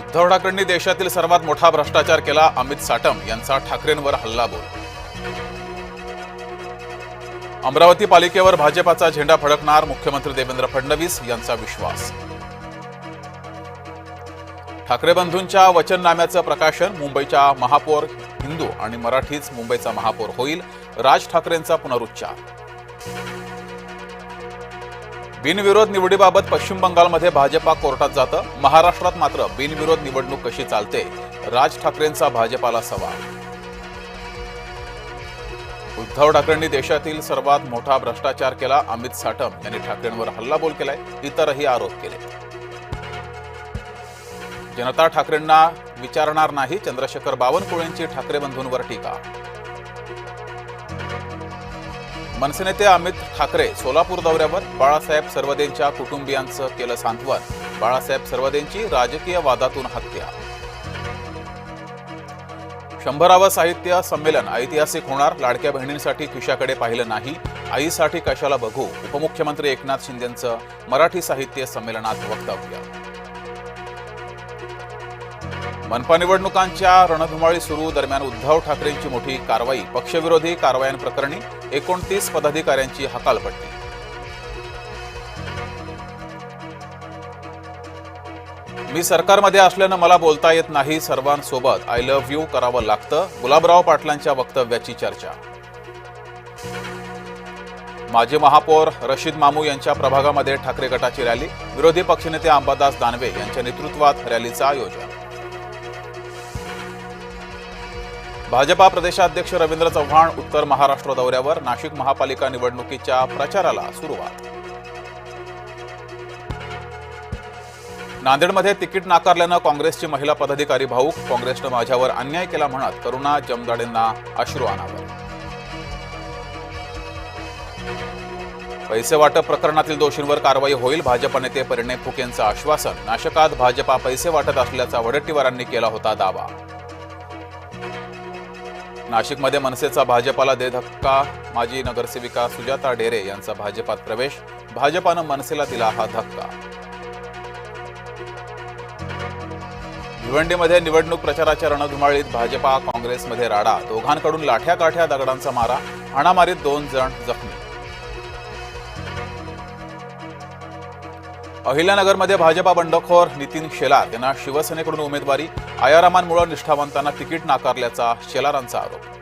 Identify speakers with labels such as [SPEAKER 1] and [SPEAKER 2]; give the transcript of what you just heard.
[SPEAKER 1] उद्धव ठाकरेंनी देशातील सर्वात मोठा भ्रष्टाचार केला, अमित साटम यांचा ठाकरेंवर हल्लाबोल। अमरावती पालिकेवर भाजपाचा झेंडा फडकणार, मुख्यमंत्री देवेंद्र फडणवीस यांचा विश्वास। ठाकरे बंधूंच्या वचननाम्याचं प्रकाशन, मुंबईच्या महापौर हिंदू आणि मराठीच मुंबईचा महापौर होईल, राज ठाकरेंचा पुनरुच्चार। बिनविरोध निवडीबाबत पश्चिम बंगालमध्ये भाजपा कोर्टात जातं, महाराष्ट्रात मात्र बिनविरोध निवडणूक कशी चालते, राज ठाकरेंचा भाजपाला सवाल। उद्धव ठाकरेंनी देशातील सर्वात मोठा भ्रष्टाचार केला, अमित साटम यांनी ठाकरेंवर हल्लाबोल केलाय, इतरही आरोप केले। जनता ठाकरेंना विचारणार नाही, चंद्रशेखर बावनकुळेंची ठाकरे बंधूंवर टीका। मनसे नेते अमित ठाकरे सोलापूर दौऱ्यावर, बाळासाहेब सर्वदेंच्या कुटुंबियांचं केलं सांत्वन, बाळासाहेब सर्वदेंची राजकीय वादातून हत्या। 100वे साहित्य संमेलन ऐतिहासिक होणार, लाडक्या बहिणींसाठी खिशाकडे पाहिलं नाही, आईसाठी कशाला बघू, उपमुख्यमंत्री एकनाथ शिंदेंचं मराठी साहित्य संमेलनात वक्तव्य। मनपा निवडणुकांच्या रणधुमाळी सुरू, दरम्यान उद्धव ठाकरेंची मोठी कारवाई, पक्षविरोधी कारवायांप्रकरणी 29 पदाधिकाऱ्यांची हकालपट्टी। मी सरकारमध्ये असल्यानं मला बोलता येत नाही, सर्वांसोबत आय लव्ह यू करावं लागतं, गुलाबराव पाटलांच्या वक्तव्याची चर्चा। माजी महापौर रशीद मामू यांच्या प्रभागामध्ये ठाकरे गटाची रॅली, विरोधी पक्षनेते अंबादास दानवे यांच्या नेतृत्वात रॅलीचं आयोजन। भाजपा प्रदेशाध्यक्ष रवींद्र चव्हाण उत्तर महाराष्ट्र दौऱ्यावर, नाशिक महापालिका निवडणुकीच्या प्रचाराला सुरुवात। नांदेडमध्ये तिकीट नाकारल्यानं काँग्रेसची महिला पदाधिकारी भाऊक, काँग्रेसनं माझ्यावर अन्याय केला म्हणत करुणा जमदाडेंना अश्रू अनावर। पैसे वाटप प्रकरणातील दोषींवर कारवाई होईल, भाजपा नेते परिणय फुकेंचं आश्वासन, नाशकात भाजपा पैसे वाटत असल्याचा वडेट्टीवारांनी केला होता दावा। नाशिकमध्ये मनसेचा भाजपाला दे धक्का, माजी नगरसेविका सुजाता डेरे यांचा भाजपात प्रवेश, भाजपानं मनसेला दिला हा धक्का। भिवंडीमध्ये निवडणूक प्रचाराच्या रणधुमाळीत भाजपा काँग्रेसमध्ये राडा, दोघांकडून लाठ्या काठ्या दगडांचा मारा, हाणामारीत 2 जण जखमी। अहिल्यानगरमध्ये भाजपा बंडखोर नितीन शेलार यांना शिवसेनेकडून उमेदवारी, आयारामांमुळे निष्ठावंतांना तिकीट नाकारल्याचा शेलारांचा आरोप।